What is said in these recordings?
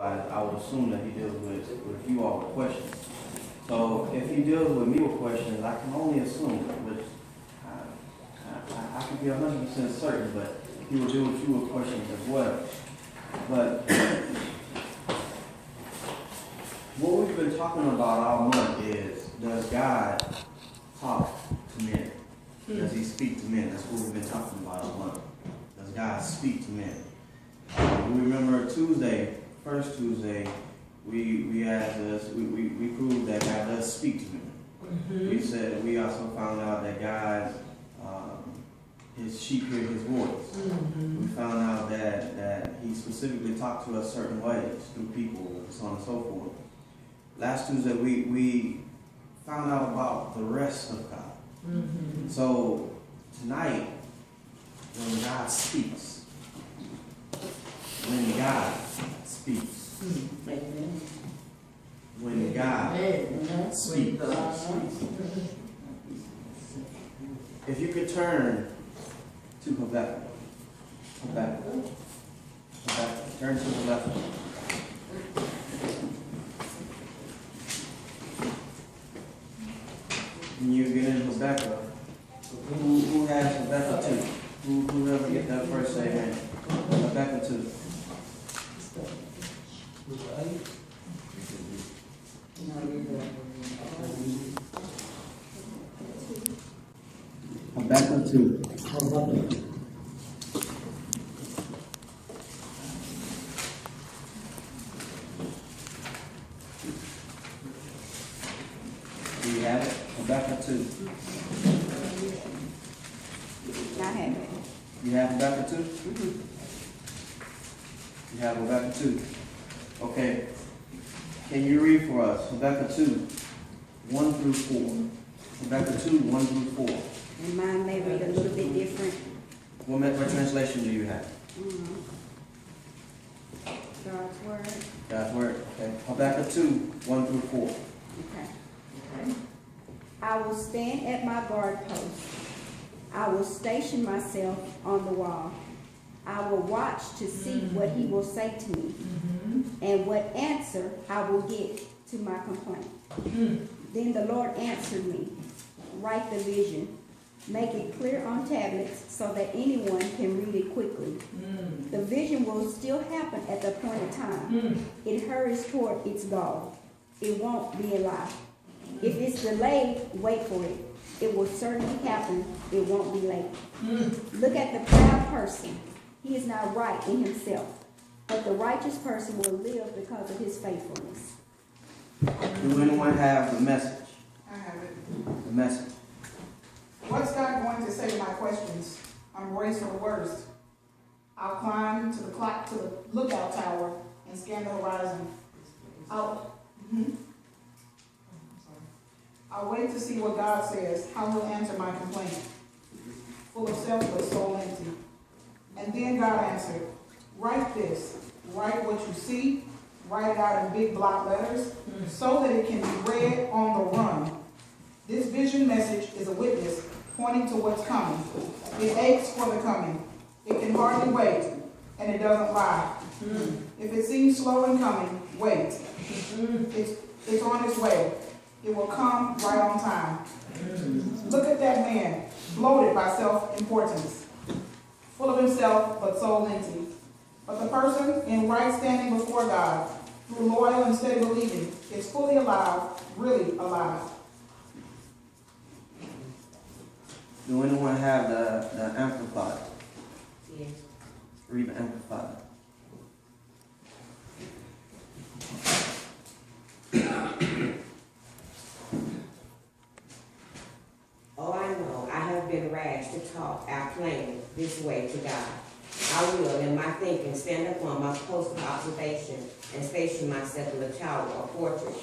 I would assume that he deals with you all with questions. So if he deals with me with questions, I can only assume, which I can be 100% certain, but he will deal with you with questions as well. But what we've been talking about all month is, does God talk to men? Does he speak to men? That's what we've been talking about all month. Does God speak to men? We remember first Tuesday, we proved that God does speak to men. Mm-hmm. We also found out that God, his sheep hear his voice. Mm-hmm. We found out that he specifically talked to us certain ways through people, so on and so forth. Last Tuesday, we found out about the rest of God. Mm-hmm. So tonight, when God speaks, when God speaks. Amen. When God speaks. If you could turn to Habakkuk. Turn to Habakkuk. When you get in Habakkuk, who has Habakkuk 2? Whoever get that first, say amen. Habakkuk 2. Habakkuk 2. Do you have it? Habakkuk 2. I have it. You have Habakkuk 2? Mm-hmm. You have Habakkuk 2. Okay. Can you read for us Habakkuk 2, 1 through 4? Habakkuk 2, 1 through 4. And mine may read a little bit different. What translation do you have? God's Word. God's Word. Okay. Habakkuk 2, 1 through 4. Okay. I will stand at my guard post. I will station myself on the wall. I will watch to see what he will say to me, and what answer I will get to my complaint. Then the Lord answered me, write the vision, make it clear on tablets so that anyone can read it quickly. The vision will still happen at the appointed time. It hurries toward its goal. It won't be a lie. If it's delayed, wait for it. It will certainly happen. It won't be late. Look at the proud person. He is not right in himself, but the righteous person will live because of his faithfulness. Do anyone have the message? I have it. The message. What's God going to say to my questions? I'm braced for the worst. I'll climb to the lookout tower and scan the horizon. I'll wait to see what God says, how he'll answer my complaint. Full of self but soul empty. And then God answered, write this, write what you see, write it out in big block letters, so that it can be read on the run. This vision message is a witness pointing to what's coming. It aches for the coming. It can hardly wait, and it doesn't lie. If it seems slow in coming, wait. It's on its way. It will come right on time. Look at that man, bloated by self-importance, full of himself but soul empty. But the person in right standing before God, through loyal and steady believing, is fully alive, really alive. Do anyone have the Amplified? Yes. Read the Amplified. Oh, I know, I have been rash to talk out plain this way to God. I will, in my thinking, stand upon my post of observation and station myself in the tower or fortress,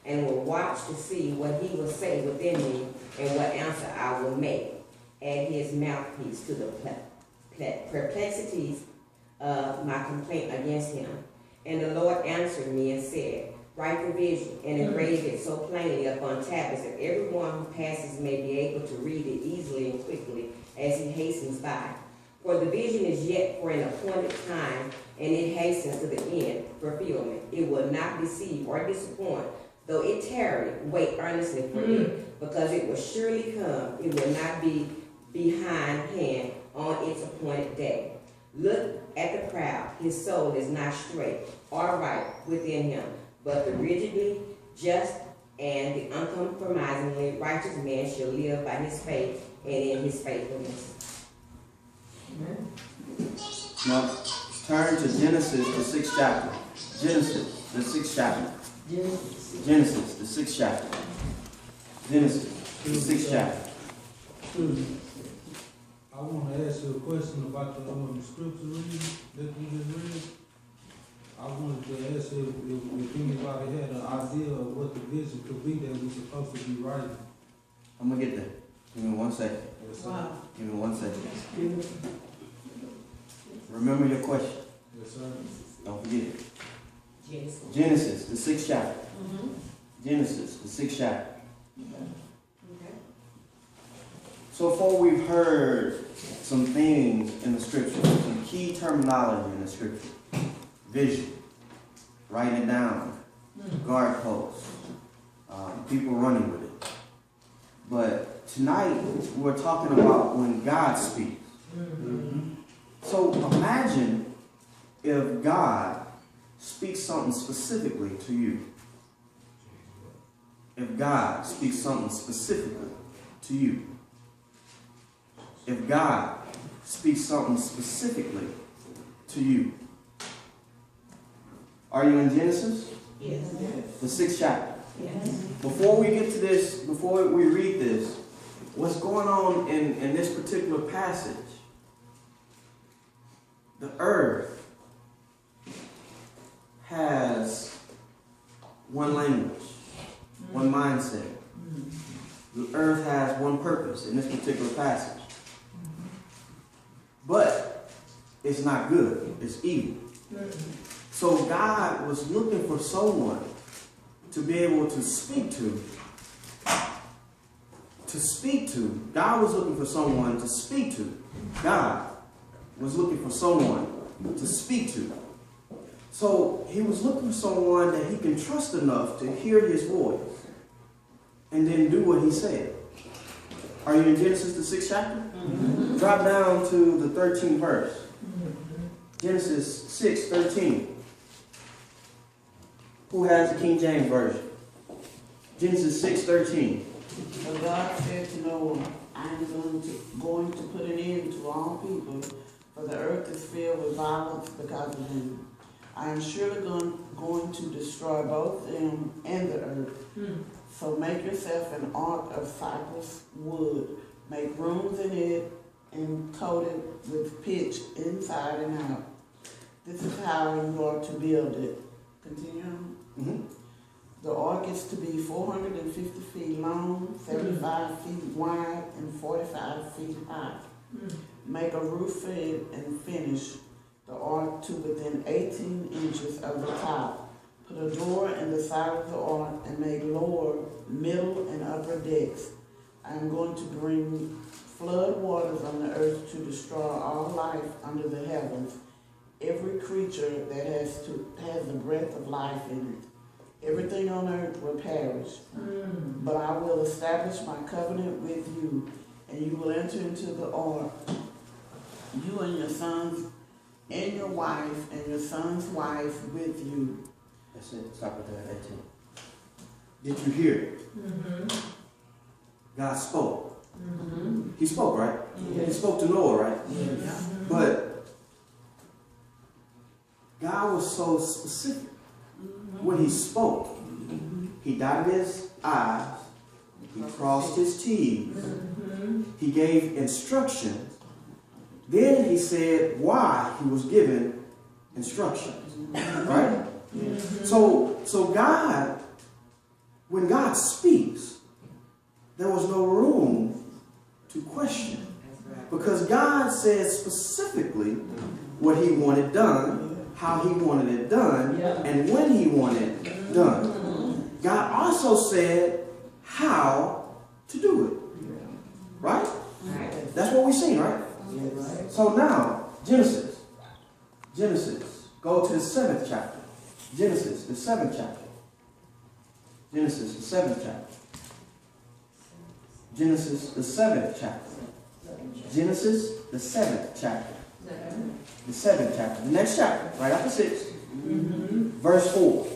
and will watch to see what he will say within me and what answer I will make at his mouthpiece to the perplexities of my complaint against him. And the Lord answered me and said, write the vision and engrave it so plainly upon tablets that everyone who passes may be able to read it easily and quickly as he hastens by. For the vision is yet for an appointed time, and it hastens to the end, fulfillment. It will not deceive or disappoint. Though it tarry, wait earnestly for it, because it will surely come. It will not be behindhand on its appointed day. Look at the proud. His soul is not straight or right within him, but the rigidly just and the uncompromisingly righteous man shall live by his faith and in his faithfulness. Now, turn to Genesis, the 6th chapter. Genesis, the 6th chapter. Genesis, the 6th chapter. Genesis, the 6th chapter. I want to ask you a question about the scripture reading that you just read. I wanted to ask you if anybody had an idea of what the vision could be that we're supposed to be writing. I'm going to get there. Give me 1 second. Yes, sir. Give me 1 second. Remember your question. Yes, sir. Don't forget it. Genesis. Genesis, the 6th chapter. Genesis, the 6th chapter. Okay. So far we've heard some things in the scripture, some key terminology in the scripture. Vision, write it down, guard posts, people running with it. But tonight we're talking about when God speaks. So imagine if God speaks something specifically to you. If God speaks something specifically to you. If God speaks something specifically to you. Are you in Genesis? Yes. The 6th chapter. Yes. Before we get to this, before we read this, what's going on in this particular passage? The earth has one language, one mindset. The earth has one purpose in this particular passage. But it's not good, it's evil. So God was looking for someone to be able to speak to. God was looking for someone to speak to. God was looking for someone to speak to. So he was looking for someone that he can trust enough to hear his voice and then do what he said. Are you in Genesis the 6th chapter? Drop down to the 13th verse. Genesis 6:13. Who has the King James Version? Genesis 6:13. But God said to Noah, I am going to put an end to all people, for the earth is filled with violence because of them. I am surely going to destroy both them and the earth. So make yourself an ark of cypress wood. Make rooms in it and coat it with pitch inside and out. This is how you are to build it. Continue on. The ark is to be 450 feet long, 75 feet wide, and 45 feet high. Make a roof for it and finish the ark to within 18 inches of the top. Put a door in the side of the ark and make lower, middle, and upper decks. I am going to bring flood waters on the earth to destroy all life under the heavens. Every creature that has the breath of life in it. Everything on earth will perish. But I will establish my covenant with you, and you will enter into the ark, you and your sons and your wife and your son's wife with you. That's it. Stop at that 18. Did you hear it? God spoke. He spoke, right? He spoke to Noah, right? But God was so specific when he spoke. He dotted his I's. He crossed his T's. He gave instructions. Then he said why he was given instructions. Right? So God, when God speaks, there was no room to question. Because God said specifically what he wanted done, how he wanted it done, and when he wanted it done. God also said how to do it. Right? That's what we've seen, right? So now, Genesis. Go to the 7th chapter. Genesis, the 7th chapter. Genesis, the 7th chapter. Genesis, the 7th chapter. Genesis, the 7th chapter. The 7th chapter. The next chapter, right after 6. Verse 4.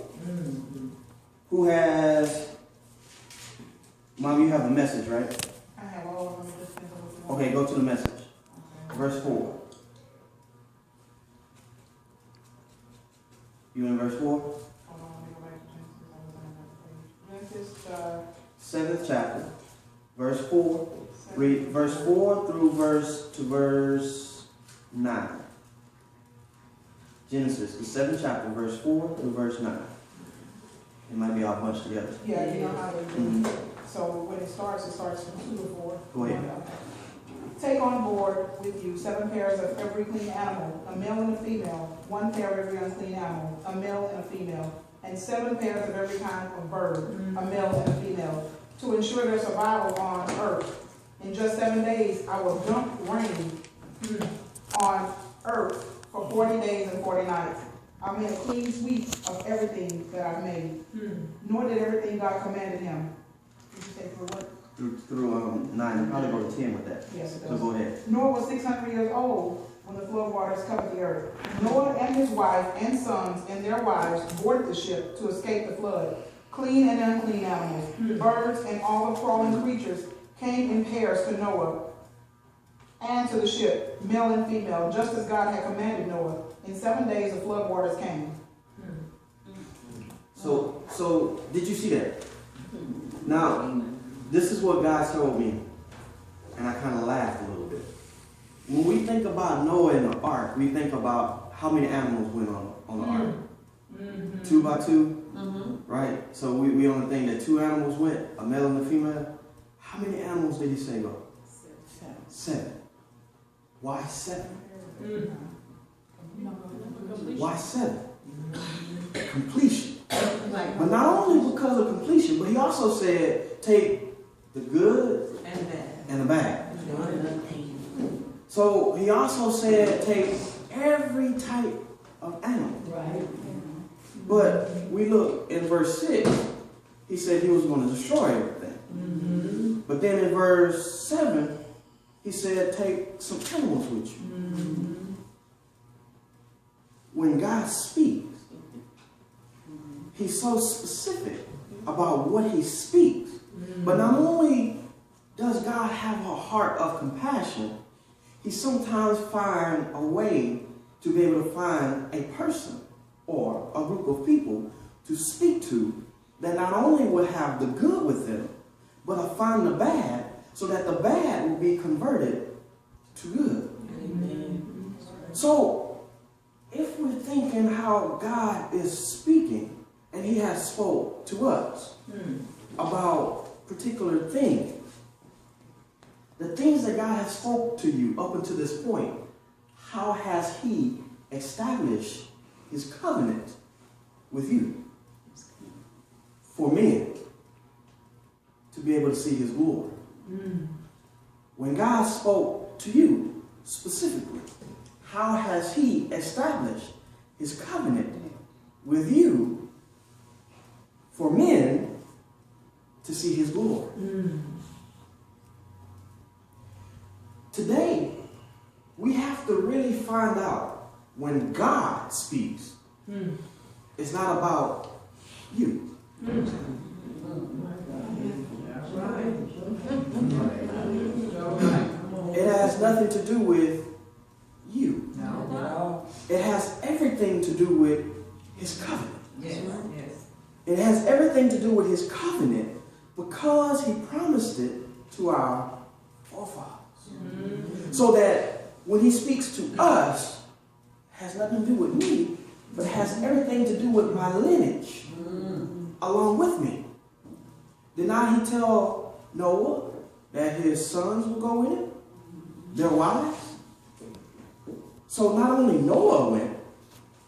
Who has... Mom, you have the message, right? I have all of them. Okay, go to the message. Verse 4. You in verse 4? Hold on, let me go back to Genesis. Genesis, 7th chapter. Verse 4. Read verse 4 through verse 9. Genesis, the 7th chapter, verse 4 through verse 9. It might be all bunched together. yeah, you know how they do. So when it starts from 2 to 4. Go ahead. Take on board with you 7 pairs of every clean animal, a male and a female, 1 pair of every unclean animal, a male and a female, and 7 pairs of every kind of bird, a male and a female, to ensure their survival on earth. In just 7 days, I will dump rain on earth for 40 days and 40 nights. I made a clean sweep of everything that I've made. Nor did everything God commanded him. Did you say through what? Through 9. Probably go to 10 with that. Yes, it So does. go ahead. Noah was 600 years old when the flood waters covered the earth. Noah and his wife and sons and their wives boarded the ship to escape the flood. Clean and unclean animals, birds and all the crawling creatures came in pairs to Noah and to the ship, male and female, just as God had commanded Noah. In 7 days the flood waters came. So did you see that? Now, this is what God told me, and I kind of laughed a little bit. When we think about Noah and the ark, we think about how many animals went on the ark. 2 by 2, right? So we only think that 2 animals went, a male and a female. How many animals did he say go? 7. Why 7? Why 7? Completion. But not only because of completion, but he also said, take the good and the bad. So he also said, take every type of animal. But we look in verse 6, he said he was going to destroy everything. But then in verse 7, he said, take some animals with you. When God speaks, he's so specific about what he speaks. But not only does God have a heart of compassion, he sometimes finds a way to be able to find a person or a group of people to speak to that not only will have the good with them, but will find the bad so that the bad will be converted to good. Amen. So, if we're thinking how God is speaking, and he has spoke to us about particular things, the things that God has spoke to you up until this point, how has he established his covenant with you for men to be able to see his glory? When God spoke to you specifically, how has he established his covenant with you for men to see his glory? Today, we have to really find out when God speaks, it's not about you. It has nothing to do with you. It has everything to do with his covenant. It has everything to do with his covenant because he promised it to our forefathers. So that when he speaks to us, it has nothing to do with me, but it has everything to do with my lineage along with me. Did not he tell Noah that his sons will go with him? Their wives? So not only Noah went,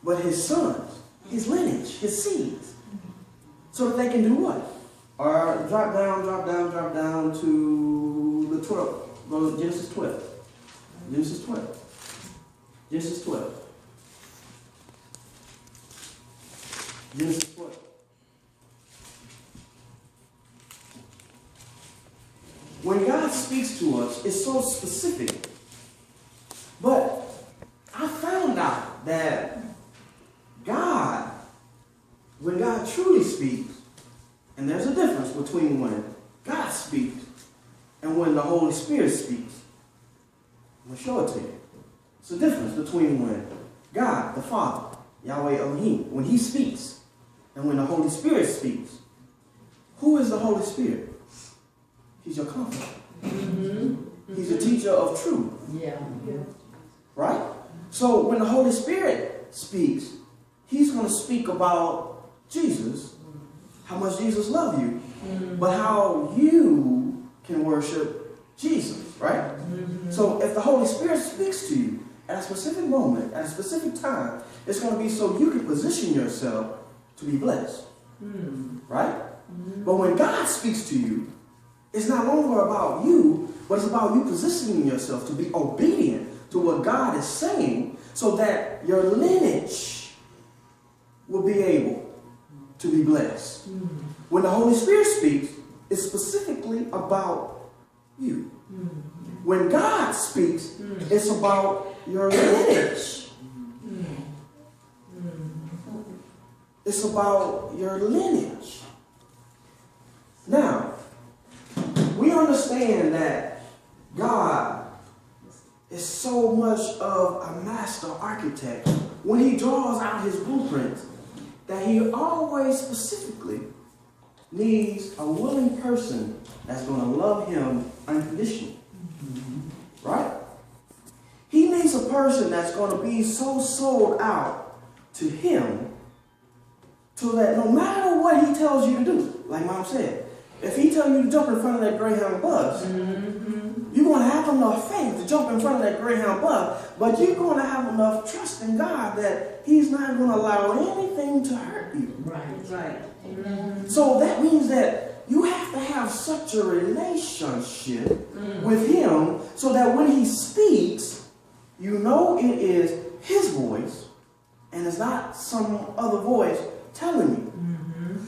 but his sons, his lineage, his seeds. So that they can do what? Or drop down to the 12th. Go to Genesis 12. Genesis 12. Genesis 12. Genesis 12. When God speaks to us, it's so specific. But I found out that God, when God truly speaks, and there's a difference between when God speaks and when the Holy Spirit speaks. I'm going to show it to you. It's a difference between when God, the Father, Yahweh Elohim, when He speaks, and when the Holy Spirit speaks. Who is the Holy Spirit? He's your comforter. Mm-hmm. He's a teacher of truth. Yeah. Right? So when the Holy Spirit speaks, He's going to speak about Jesus, how much Jesus loves you, but how you can worship Jesus, right? So if the Holy Spirit speaks to you at a specific moment, at a specific time, it's going to be so you can position yourself to be blessed, right? But when God speaks to you, it's not longer about you, but it's about you positioning yourself to be obedient to what God is saying so that your lineage will be able to be blessed. When the Holy Spirit speaks, it's specifically about you. When God speaks, it's about your lineage. It's about your lineage. Now, we understand that God is so much of a master architect when He draws out His blueprints that He always specifically needs a willing person that's going to love Him unconditionally. Right? He needs a person that's going to be so sold out to Him so that no matter what He tells you to do, like Mom said, if He tells you to jump in front of that Greyhound bus, you're going to have enough faith to jump in front of that Greyhound bus, but you're going to have enough trust in God that He's not going to allow anything to hurt you. Right. So that means that you have to have such a relationship with Him so that when He speaks, you know it is His voice and it's not some other voice telling you.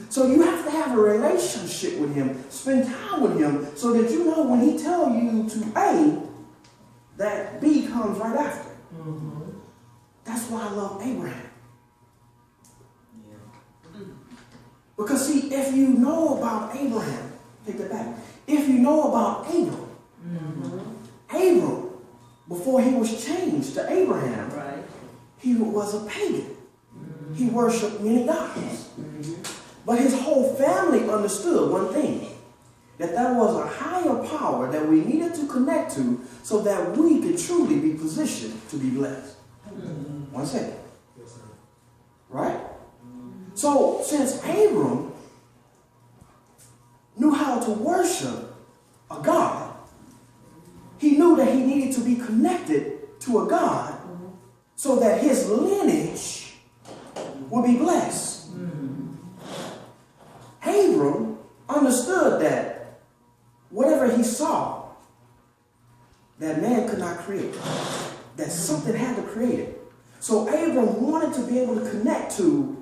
So you have to have a relationship with Him, spend time with Him, so that you know when He tells you to A, that B comes right after. That's why I love Abraham. Because see, if you know about Abraham, take that back. If you know about Abram, Abram, before he was changed to Abraham, he was a pagan. He worshipped many gods. But his whole family understood one thing, that there was a higher power that we needed to connect to so that we could truly be positioned to be blessed. 1 second. Right? So, since Abram knew how to worship a God, he knew that he needed to be connected to a God so that his lineage would be blessed. Abram understood that whatever he saw, that man could not create, that something had to create it. So Abram wanted to be able to connect to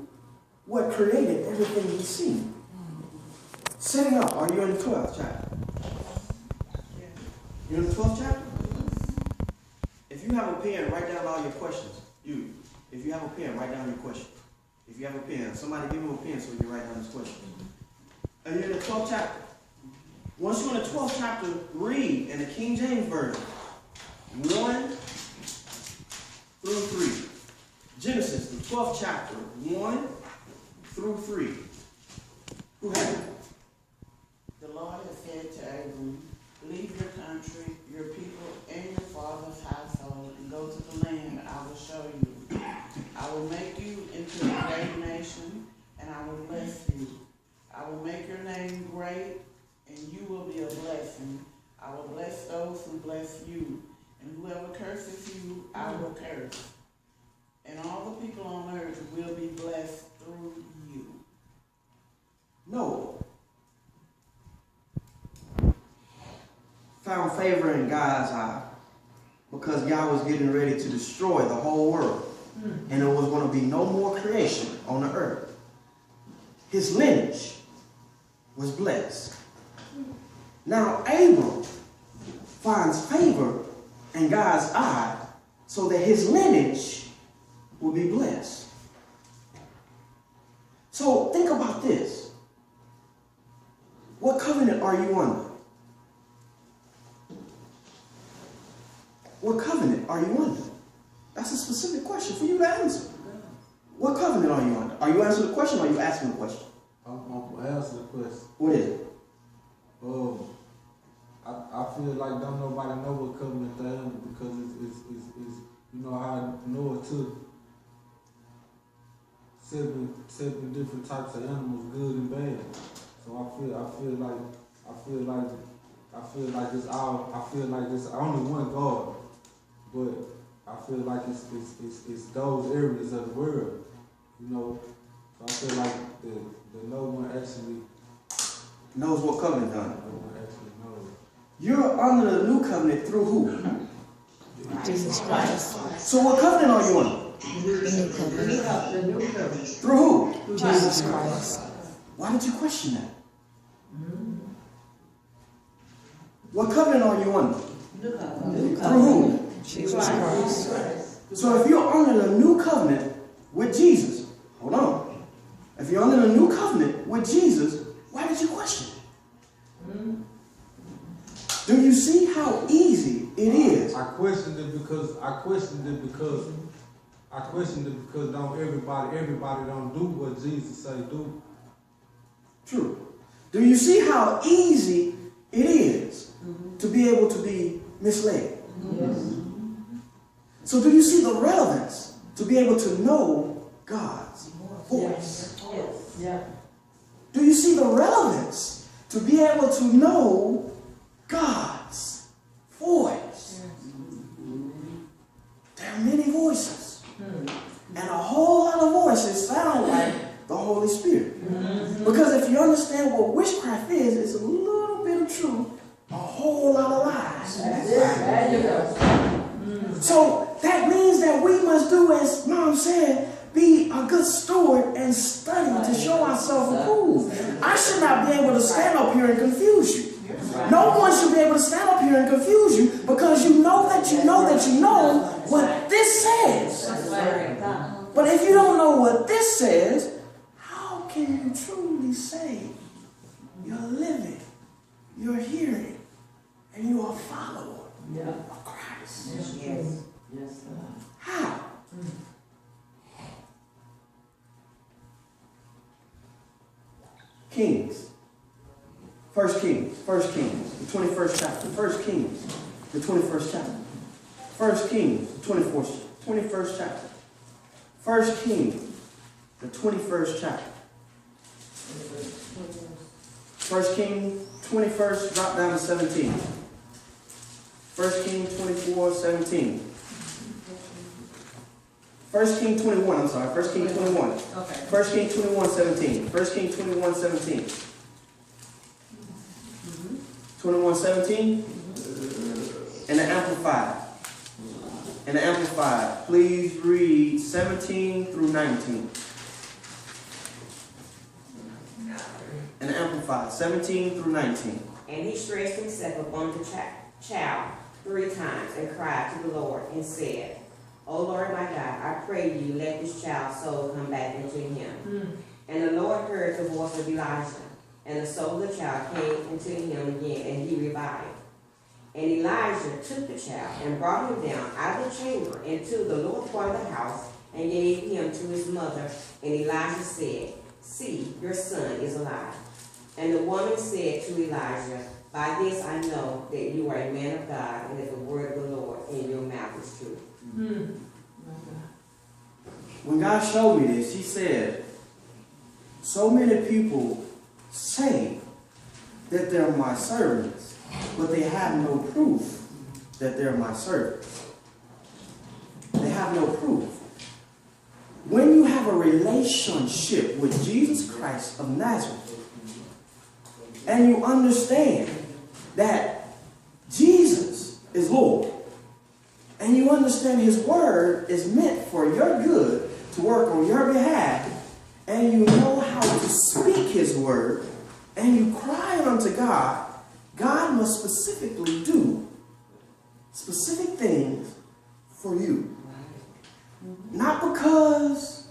what created everything he's seen. Setting up, are you in the 12th chapter? You're in the 12th chapter? If you have a pen, write down all your questions. If you have a pen, write down your questions. If you have a pen, somebody give him a pen so you can write down his questions. And you're in the 12th chapter. Once you're in the 12th chapter, read in the King James Version 1 through 3. Genesis, the 12th chapter, 1 through 3. Who has it? The Lord has said to Abram, leave your country, your people, and your father's household, and go to the land I will show you. I will make you into a great nation, and I will bless you. I will make your name great, and you will be a blessing. I will bless those who bless you, and whoever curses you, I will curse. And all the people on earth will be blessed through you. Noah found favor in God's eye because God was getting ready to destroy the whole world. And there was going to be no more creation on the earth. His lineage was blessed. Now Abram finds favor in God's eye so that his lineage will be blessed. So think about this. What covenant are you under? What covenant are you under? That's a specific question for you to answer. What covenant are you under? Are you answering the question or are you asking the question? I'm answering the question. What is it? I feel like don't nobody know what covenant they under because it's you know how Noah took seven different types of animals, good and bad. So I feel like it's only one God, but I feel like it's those areas of the world, you know. So I feel like the no one actually Knows what covenant you're under. no one actually knows. You're under the new covenant through who? Jesus Christ. So what covenant are you under? The new covenant. Through who? Jesus Christ. Why did you question that? What covenant are you under? Through who? Jesus Christ. So if you're under the new covenant with Jesus, hold on. If you're under the new covenant with Jesus, why did you question it? Do you see how easy it is? I questioned it because don't everybody don't do what Jesus say do. True. Do you see how easy it is to be able to be misled? Yes. So do you see the relevance to be able to know God's voice? Yes. Yeah. Do you see the relevance to be able to know God's voice? There are many voices. And a whole lot of voices sound like the Holy Spirit. Because if you understand what witchcraft is, it's a little bit of truth, a whole lot of lies. So that means that we must do, as Mom said, be a good steward and study to show ourselves approved. I should not be able to stand up here and confuse you. No one should be able to stand up here and confuse you because you know that you know that you know what this says. But if you don't know what this says, how can you truly say you're living, you're hearing, and you are a follower of Christ? Yes. How? Kings. First Kings, the 21st chapter. First Kings, the 21st chapter. First Kings, the 21st chapter. First Kings, the 21st chapter. First King 21st, drop down to 17. First King 24, 17. First King 21, I'm sorry, First King 21. Okay. First King 21, 17. First King 21, 17. 21, 17. And the Amplified. And the Amplified. Please read 17 through 19. And the Amplified. 17 through 19. And he stretched himself upon the child 3 times and cried to the Lord and said, O Lord my God, I pray you, let this child's soul come back into him. And the Lord heard the voice of Elijah, and the soul of the child came into him again, and he revived. And Elijah took the child and brought him down out of the chamber into the lower part of the house and gave him to his mother. And Elijah said, See, your son is alive. And the woman said to Elijah, By this I know that you are a man of God, and that the word of the Lord in your mouth is true. When God showed me this, he said, so many people say that they're my servants, but they have no proof that they're my servants. They have no proof. When you have a relationship with Jesus Christ of Nazareth, and you understand that Jesus is Lord, and you understand his word is meant for your good, to work on your behalf, and you know how to speak his word, and you cry unto God, God must specifically do specific things for you. Not because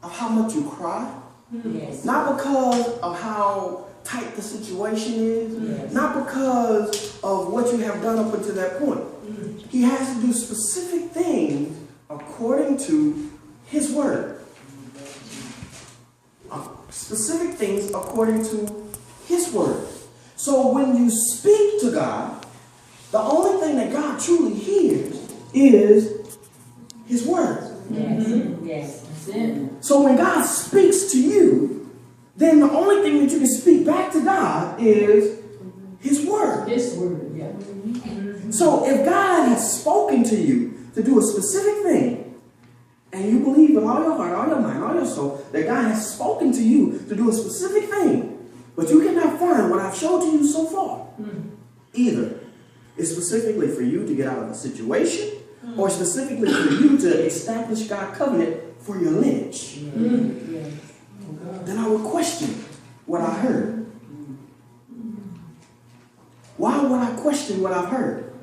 of how much you cry, Yes. not because of how tight the situation is, Yes. not because of what you have done up until that point. He has to do specific things according to his word. Specific things according to his word. So when you speak to God, the only thing that God truly hears is his word. Yes. Yes. That's it. So when God speaks to you, then the only thing that you can speak back to God is his word. This word, yeah. So if God has spoken to you to do a specific thing, and you believe with all your heart, all your mind, all your soul, that God has spoken to you to do a specific thing, but you cannot find what I've showed to you so far, either it's specifically for you to get out of a situation, or specifically for you to establish God's covenant for your lineage, then I would question what I heard. Why would I question what I've heard?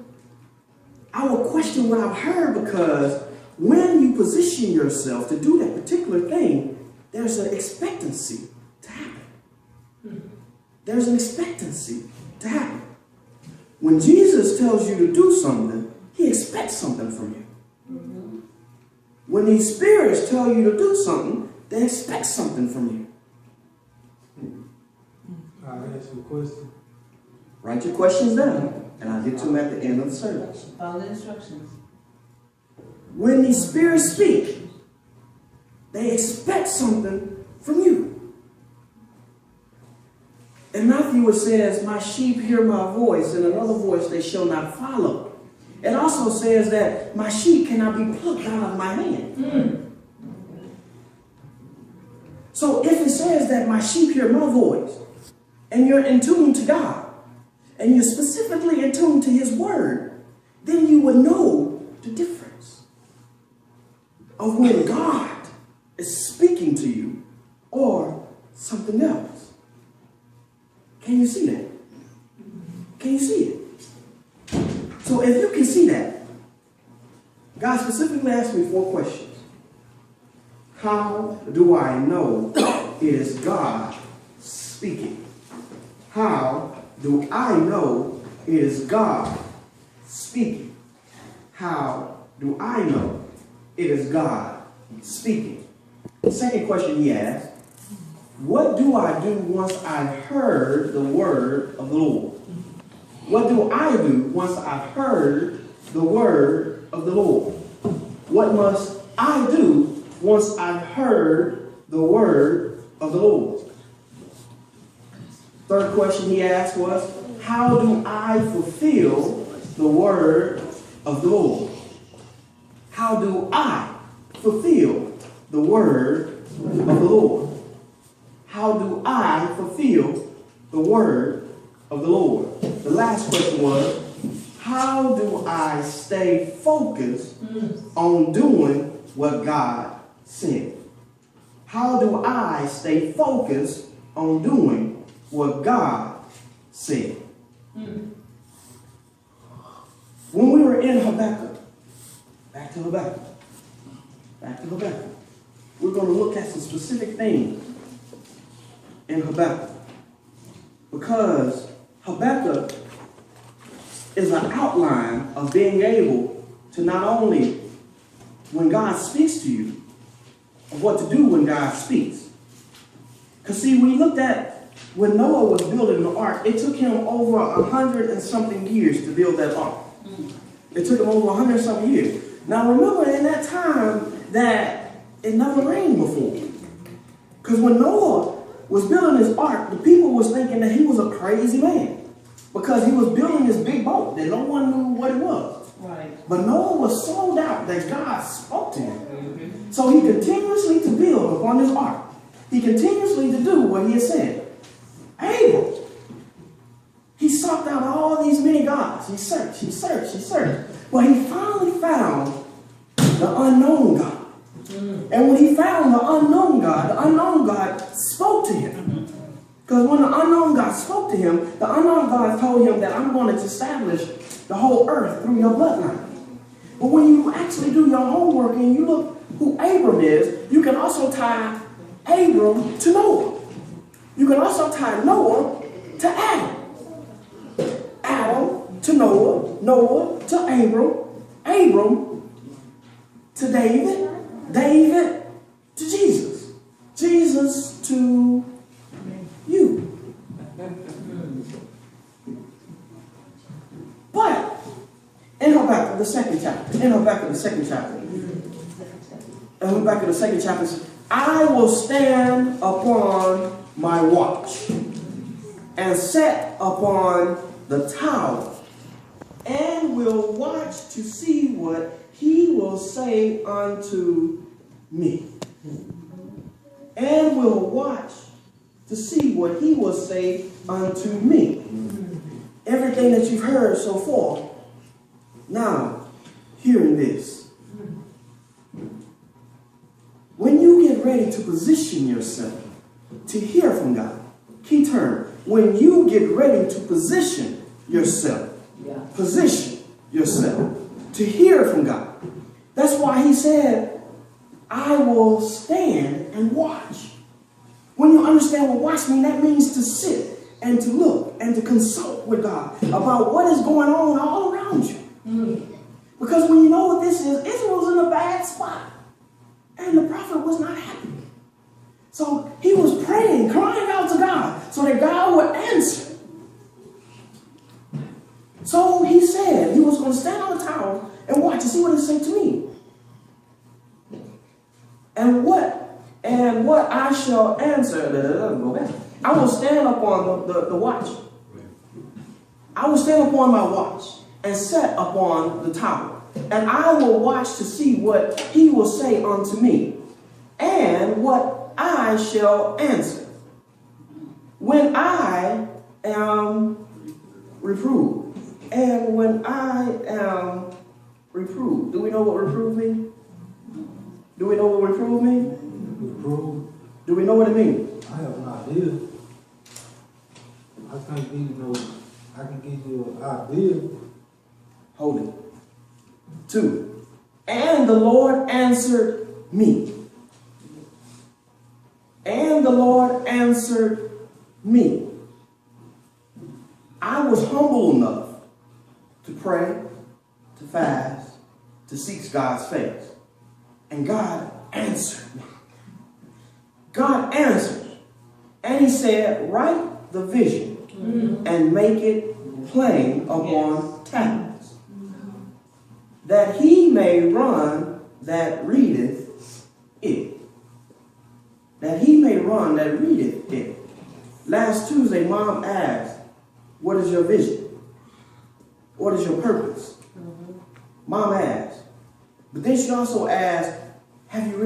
I will question what I've heard because when you position yourself to do that particular thing, there's an expectancy to happen. There's an expectancy to happen. When Jesus tells you to do something, he expects something from you. When these spirits tell you to do something, they expect something from you. I'll ask you a question. Write your questions down, and I'll get to them at the end of the service. Follow the instructions. When these spirits speak, they expect something from you. In Matthew it says, my sheep hear my voice, and another voice they shall not follow. It also says that my sheep cannot be plucked out of my hand. So if it says that my sheep hear my voice, and you're in tune to God, and you're specifically in tune to his word, then you would know the difference of when God is speaking to you or something else. Can you see that? Can you see it? So if you can see that, God specifically asked me 4 questions. How do I know it is God speaking? How do I know it is God speaking? How do I know it is God speaking? The second question he asked, what do I do once I've heard the word of the Lord? What do I do once I've heard the word of the Lord? What must I do once I've heard the word of the Lord? Third question he asked was, how do I fulfill the word of the Lord? How do I fulfill the word of the Lord? How do I fulfill the word of the Lord? The last question was, how do I stay focused on doing what God said? How do I stay focused on doing what God said? When we were in Habakkuk, back to Habakkuk, we're going to look at some specific things in Habakkuk, because Habakkuk is an outline of being able to not only, when God speaks to you, of what to do when God speaks. Because see, we looked at when Noah was building the ark, it took him over 100 and something years to build that ark. It took him over 100 and something years. Now remember, in that time that it never rained before. Because when Noah was building his ark, the people was thinking that he was a crazy man. Because he was building this big boat that no one knew what it was. Right. But Noah was sold out that God spoke to him. So he continuously to build upon his ark. He continuously to do what he had said. Abel, he sought out all these many gods. He searched. But he finally found the unknown God. And when he found the unknown God spoke to him. Because when the unknown God spoke to him, the unknown God told him that I'm going to establish the whole earth through your bloodline. But when you actually do your homework and you look who Abram is, you can also tie Abram to Noah. You can also tie Noah to Adam. Adam to Noah, Noah to Abram, Abram to David, David to Jesus, Jesus to you. But, and go back to the second chapter, I will stand upon my watch and set upon the tower and will watch to see what he will say unto me. And will watch to see what he will say unto me. Everything that you've heard so far, now hearing this. When you get ready to position yourself to hear from God, key term, when you get ready to position yourself to hear from God. That's why he said, I will stand and watch. When you understand what watch means, that means to sit and to look and to consult with God about what is going on all around you. Because when you know what this is, Israel was in a bad spot. And the prophet was not happy. So he was praying, crying out to God, so that God would answer. So he said he was going to stand on the tower and watch to see what it said to me. And what I shall answer, I will stand upon the watch. I will stand upon my watch and set upon the tower. And I will watch to see what he will say unto me, and what I shall answer. When I am reproved. And when I am reproved. Do we know what reprove means? Do we know what reprove means? Reprove? Do we know what it means? I have no idea. I can give you an idea. Hold it. 2. And the Lord answered me. And the Lord answered me. I was humble enough to pray, to fast, to seek God's face. And God answered me. God answered. And he said, write the vision and make it plain upon tablets, that he may run that readeth it. That he may run that readeth it. Last Tuesday, Mom asked, what is your vision? What is your purpose? Mom asked. But then she also asked, have you